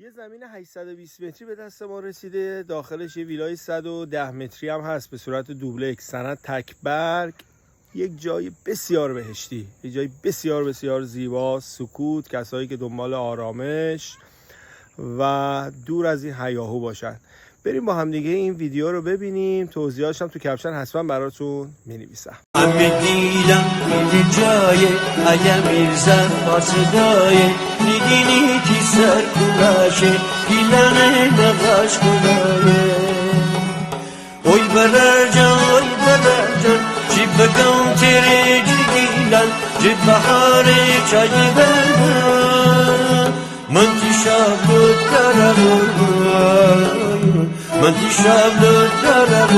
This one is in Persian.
یه زمین 820 متری به دست ما رسیده، داخلش یه ویلای 110 متری هم هست به صورت دوبلکس، سند تک برگ. یک جای بسیار بهشتی، یک جای بسیار بسیار زیبا، سکوت، کسایی که دنبال آرامش و دور از این هیاهو باشن. بریم با هم دیگه این ویدیو رو ببینیم، توضیحاتش هم تو کپشن حتما براتون می‌نویسم. دیدم این جای ایم صدای میدینی کی سر کلاشه پیلانه نقاش کلایه اوی برجان چی بگم تیره جگیلن چی بحاره چای بلن من تی شب دارم من تی شب دارم